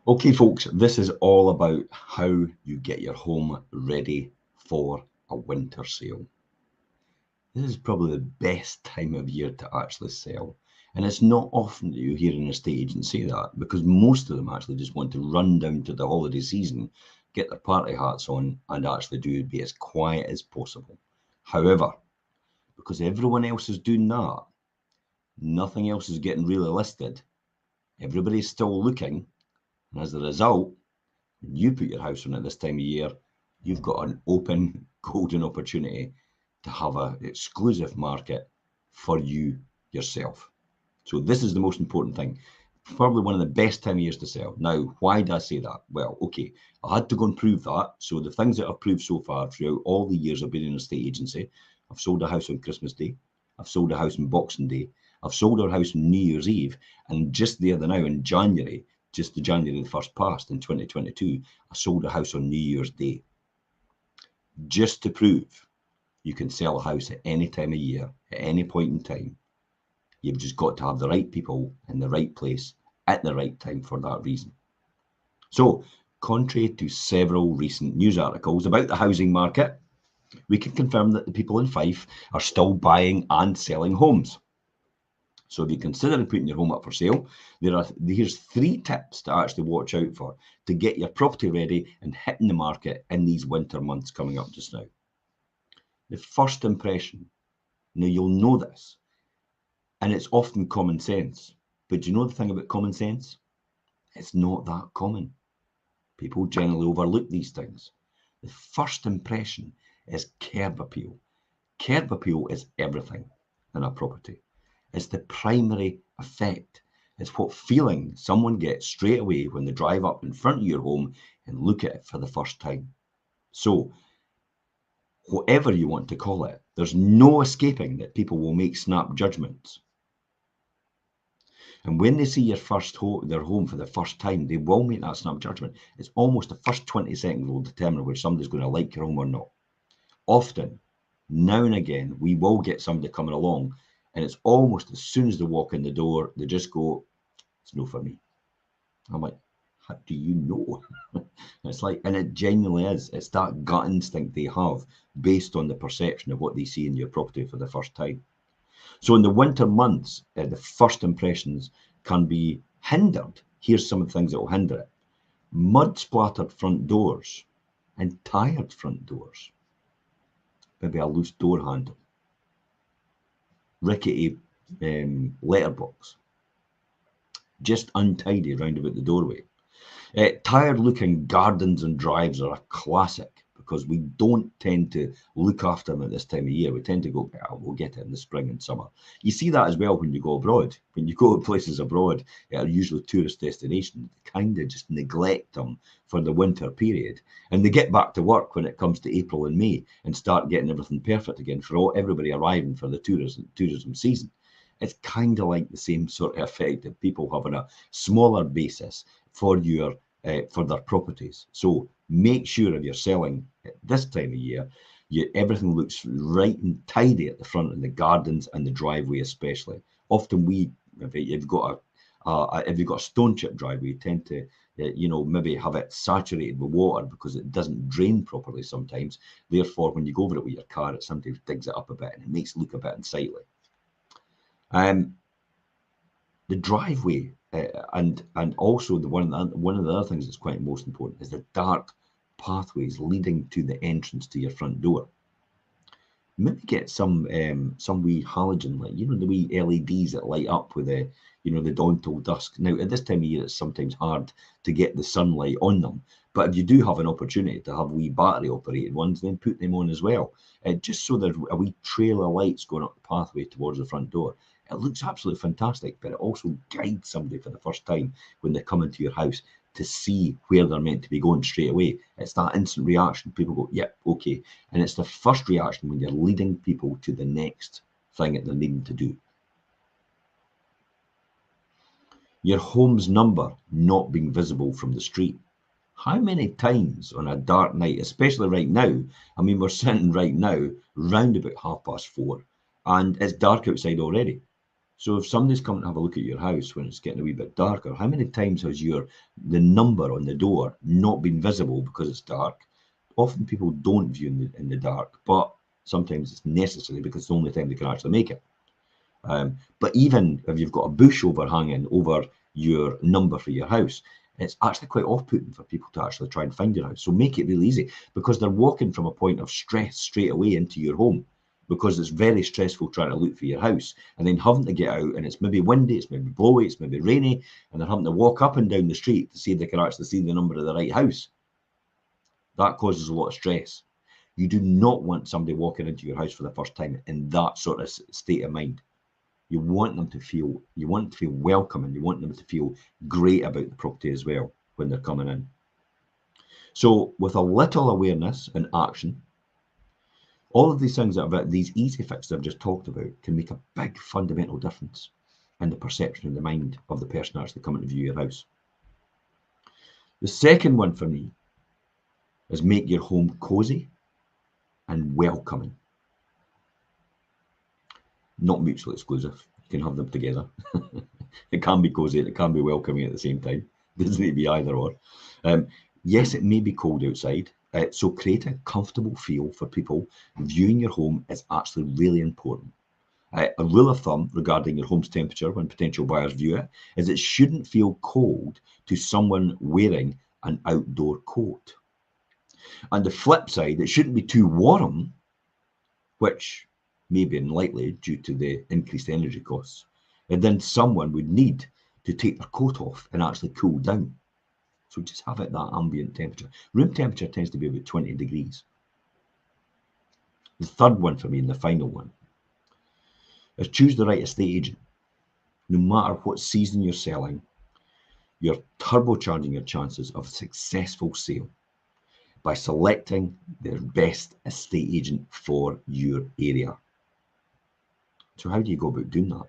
Okay, folks, this is all about how you get your home ready for a winter sale. This is probably the best time of year to actually sell. And it's not often that you hear an estate agent say that because most of them actually just want to run down to the holiday season, get their party hats on, and actually be as quiet as possible. However, because everyone else is doing that, nothing else is getting really listed. Everybody's still looking, and as a result, when you put your house on at this time of year, you've got an open, golden opportunity to have an exclusive market for you yourself. So this is the most important thing. Probably one of the best time of years to sell. Now, why do I say that? Well, okay, I had to go and prove that. So the things that I've proved so far throughout all the years I've been in a estate agency, I've sold a house on Christmas Day, I've sold a house on Boxing Day, I've sold our house on New Year's Eve, and just the other now in January, just the January the first past in 2022, I sold a house on New Year's Day. Just to prove you can sell a house at any time of year, at any point in time. You've just got to have the right people in the right place at the right time for that reason. So, contrary to several recent news articles about the housing market, we can confirm that the people in Fife are still buying and selling homes. So if you consider putting your home up for sale, here's 3 tips to actually watch out for to get your property ready and hitting the market in these winter months coming up just now. The first impression, now you'll know this, and it's often common sense. But do you know the thing about common sense? It's not that common. People generally overlook these things. The first impression is kerb appeal. Kerb appeal is everything in a property. It's the primary effect. It's what feeling someone gets straight away when they drive up in front of your home and look at it for the first time. So, whatever you want to call it, there's no escaping that people will make snap judgments. And when they see their home for the first time, they will make that snap judgment. It's almost the first 20 seconds will determine whether somebody's going to like your home or not. Often, now and again, we will get somebody coming along, and it's almost as soon as they walk in the door, they just go, "It's no for me." I'm like, "How do you know?" It's like, and it genuinely is. It's that gut instinct they have based on the perception of what they see in your property for the first time. So in the winter months, the first impressions can be hindered. Here's some of the things that will hinder it: mud-splattered front doors and tired front doors, maybe a loose door handle, rickety letterbox, just untidy round about the doorway. Tired looking gardens and drives are a classic because we don't tend to look after them at this time of year. We tend to go, "Oh, we'll get it in the spring and summer." You see that as well when you go abroad. When you go to places abroad that are usually tourist destinations, they kind of just neglect them for the winter period. And they get back to work when it comes to April and May and start getting everything perfect again for everybody arriving for the tourism season. It's kind of like the same sort of effect of people having a smaller basis for their properties. So make sure if you're selling at this time of year, everything looks right and tidy at the front in the gardens and the driveway especially. Often if you've got a stone chip driveway, you tend to maybe have it saturated with water because it doesn't drain properly sometimes. Therefore, when you go over it with your car, it sometimes digs it up a bit and it makes it look a bit unsightly. The driveway and also one of the other things that's quite most important is the dark pathways leading to the entrance to your front door. Maybe get some wee halogen light, the wee LEDs that light up with the dawn till dusk. Now at this time of year, it's sometimes hard to get the sunlight on them, but if you do have an opportunity to have wee battery operated ones, then put them on as well, just so there's a wee trail of lights going up the pathway towards the front door. It looks absolutely fantastic, but it also guides somebody for the first time when they come into your house to see where they're meant to be going straight away. It's that instant reaction. People go, "Yep, okay." And it's the first reaction when you're leading people to the next thing that they're needing to do. Your home's number not being visible from the street. How many times on a dark night, especially right now, I mean, we're sitting right now round about 4:30, and it's dark outside already. So if somebody's coming to have a look at your house when it's getting a wee bit darker, how many times has the number on the door not been visible because it's dark? Often people don't view in the dark, but sometimes it's necessary because it's the only time they can actually make it. But even if you've got a bush overhanging over your number for your house, it's actually quite off-putting for people to actually try and find your house. So make it really easy, because they're walking from a point of stress straight away into your home, because it's very stressful trying to look for your house and then having to get out, and it's maybe windy, it's maybe blowy, it's maybe rainy, and they're having to walk up and down the street to see if they can actually see the number of the right house. That causes a lot of stress. You do not want somebody walking into your house for the first time in that sort of state of mind. You want them to feel welcome, and you want them to feel great about the property as well when they're coming in. So with a little awareness and action, all of these things these easy fixes I've just talked about can make a big fundamental difference in the perception and the mind of the person actually coming to view your house. The second one for me is make your home cozy and welcoming. Not mutually exclusive. You can have them together. It can be cozy and it can be welcoming at the same time. It doesn't need to be either or. Yes, it may be cold outside, so create a comfortable feel for people. Viewing your home is actually really important. A rule of thumb regarding your home's temperature when potential buyers view it is it shouldn't feel cold to someone wearing an outdoor coat. On the flip side, it shouldn't be too warm, which may be unlikely due to the increased energy costs, and then someone would need to take their coat off and actually cool down. So just have it that ambient temperature. Room temperature tends to be about 20 degrees. The third one for me, and the final one, is choose the right estate agent. No matter what season you're selling, you're turbocharging your chances of a successful sale by selecting the best estate agent for your area. So how do you go about doing that?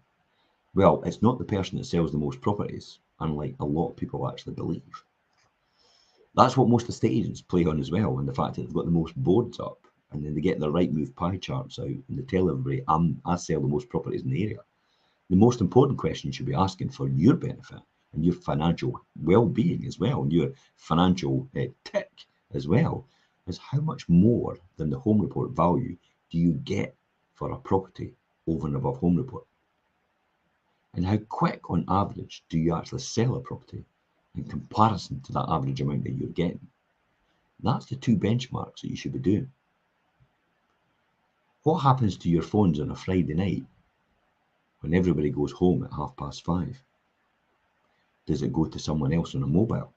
Well, it's not the person that sells the most properties, unlike a lot of people actually believe. That's what most estate agents play on as well, and the fact that they've got the most boards up, and then they get their Rightmove pie charts out, and they tell everybody, I sell the most properties in the area. The most important question you should be asking for your benefit and your financial well-being as well, and your financial tick as well, is how much more than the home report value do you get for a property over and above home report? And how quick on average do you actually sell a property in comparison to that average amount that you're getting? That's the two benchmarks that you should be doing. What happens to your phones on a Friday night when everybody goes home at 5:30? Does it go to someone else on a mobile?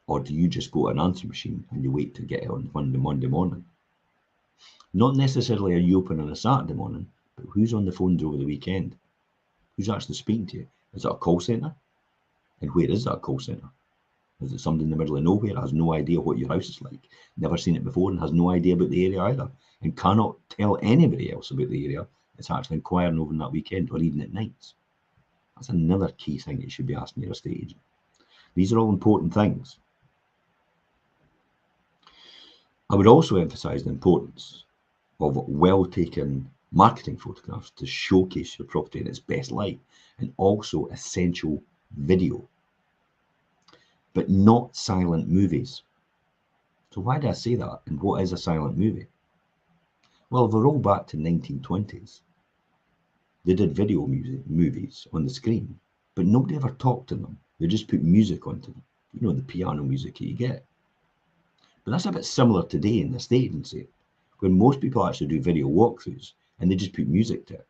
Or do you just go to an answer machine and you wait to get it on Monday morning? Not necessarily are you open on a Saturday morning, but who's on the phones over the weekend? Who's actually speaking to you? Is it a call centre? And where is that call centre? Is it somebody in the middle of nowhere, has no idea what your house is like, never seen it before, and has no idea about the area either, and cannot tell anybody else about the area? It's actually inquiring over that weekend or even at nights. That's another key thing that you should be asking your estate agent. These are all important things. I would also emphasise the importance of well-taken marketing photographs to showcase your property in its best light, and also essential video, but not silent movies. So why do I say that, and what is a silent movie? Well, if we roll back to 1920s, they did video movies on the screen, but nobody ever talked to them. They just put music onto them. You know, the piano music that you get. But that's a bit similar today in the estate agency, when most people actually do video walkthroughs and they just put music to it.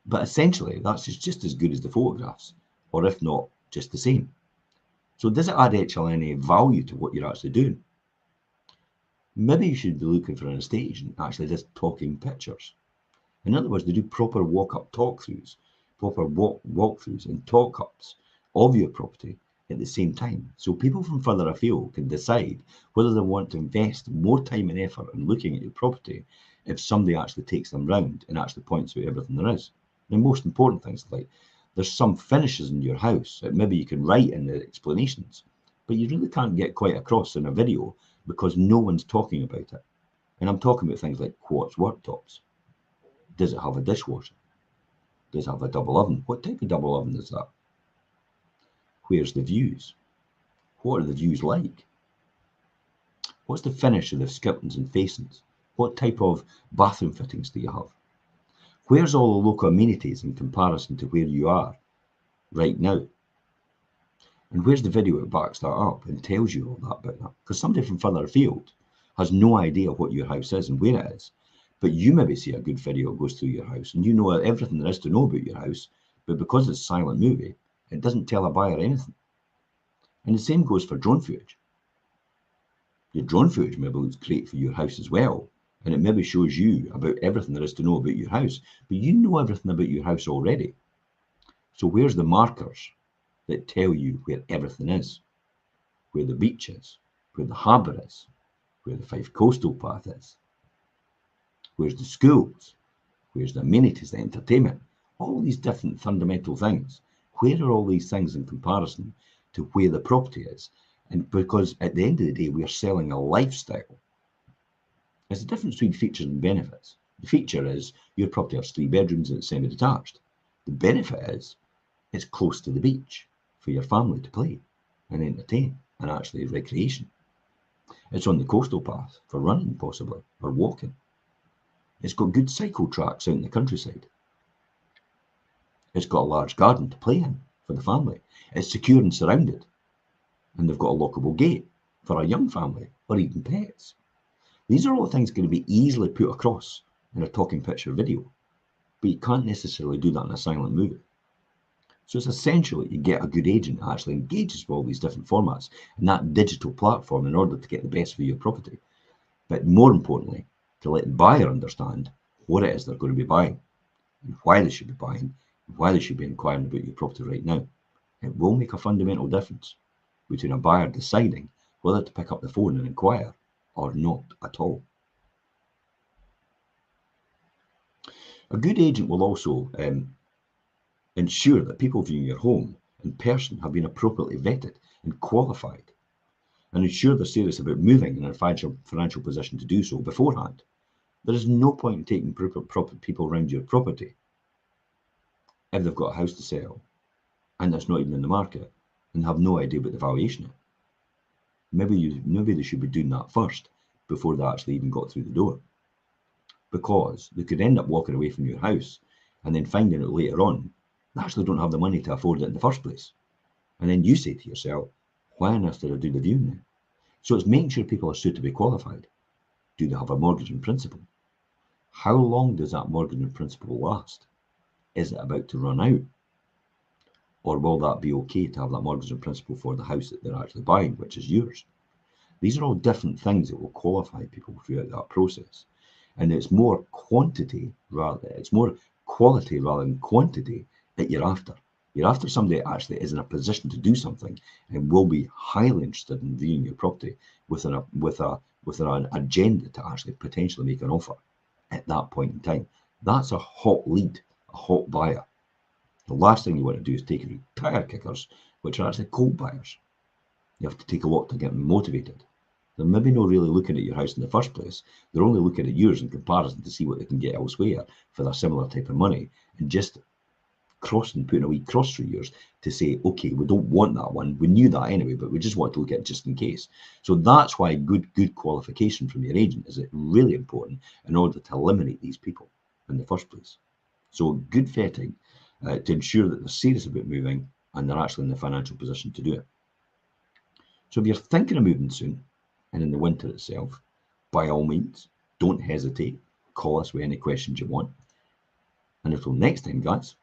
But essentially, that's just as good as the photographs, or if not, just the same. So does it add actually any value to what you're actually doing? Maybe you should be looking for an estate agent actually just talking pictures. In other words, they do proper walk-up talkthroughs, proper walkthroughs and talk-ups of your property at the same time. So people from further afield can decide whether they want to invest more time and effort in looking at your property if somebody actually takes them round and actually points out everything there is. The most important things, like there's some finishes in your house that maybe you can write in the explanations, but you really can't get quite across in a video because no one's talking about it. And I'm talking about things like quartz worktops. Does it have a dishwasher? Does it have a double oven? What type of double oven is that? Where's the views? What are the views like? What's the finish of the skirtings and facings? What type of bathroom fittings do you have? Where's all the local amenities in comparison to where you are right now? And where's the video that backs that up and tells you all that about that? Because somebody from further afield has no idea what your house is and where it is. But you maybe see a good video that goes through your house and you know everything there is to know about your house, but because it's a silent movie, it doesn't tell a buyer anything. And the same goes for drone footage. Your drone footage maybe looks great for your house as well, and it maybe shows you about everything there is to know about your house, but you know everything about your house already. So where's the markers that tell you where everything is? Where the beach is, where the harbour is, where the Fife coastal path is, where's the schools, where's the amenities, the entertainment, all these different fundamental things. Where are all these things in comparison to where the property is? And because at the end of the day, we are selling a lifestyle. There's a difference between features and benefits. The feature is your property has 3 bedrooms and it's semi-detached. The benefit is it's close to the beach for your family to play and entertain and actually recreation. It's on the coastal path for running possibly or walking. It's got good cycle tracks out in the countryside. It's got a large garden to play in for the family. It's secure and surrounded. And they've got a lockable gate for a young family or even pets. These are all things going to be easily put across in a talking picture video, but you can't necessarily do that in a silent movie. So it's essential that you get a good agent that actually engages with all these different formats and that digital platform in order to get the best for your property. But more importantly, to let the buyer understand what it is they're going to be buying and why they should be buying and why they should be inquiring about your property right now. It will make a fundamental difference between a buyer deciding whether to pick up the phone and inquire or not at all. A good agent will also ensure that people viewing your home in person have been appropriately vetted and qualified, and ensure they're serious about moving in a financial position to do so beforehand. There is no point in taking people around your property if they've got a house to sell and that's not even in the market and have no idea about the valuation of it. Maybe they should be doing that first before they actually even got through the door, because they could end up walking away from your house and then finding out later on they actually don't have the money to afford it in the first place. And then you say to yourself, why on earth did I do the viewing then? So it's making sure people are suitably qualified. Do they have a mortgage in principle? How long does that mortgage in principle last? Is it about to run out? Or will that be okay to have that mortgage in principle for the house that they're actually buying, which is yours? These are all different things that will qualify people throughout that process. And it's more quality rather than quantity that you're after. You're after somebody that actually is in a position to do something and will be highly interested in viewing your property with an agenda to actually potentially make an offer at that point in time. That's a hot lead, a hot buyer. The last thing you want to do is take tire kickers, which are actually cold buyers. You have to take a lot to get them motivated. They're maybe not really looking at your house in the first place. They're only looking at yours in comparison to see what they can get elsewhere for a similar type of money, and just putting a wee cross through yours to say, okay, we don't want that one. We knew that anyway, but we just want to look at it just in case. So that's why good qualification from your agent is really important in order to eliminate these people in the first place. So good vetting to ensure that they're serious about moving and they're actually in the financial position to do it. So if you're thinking of moving soon and in the winter itself, by all means, don't hesitate. Call us with any questions you want. And until next time, guys,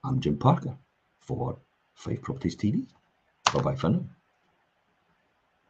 I'm Jim Parker for Fife Properties TV. Bye-bye for now.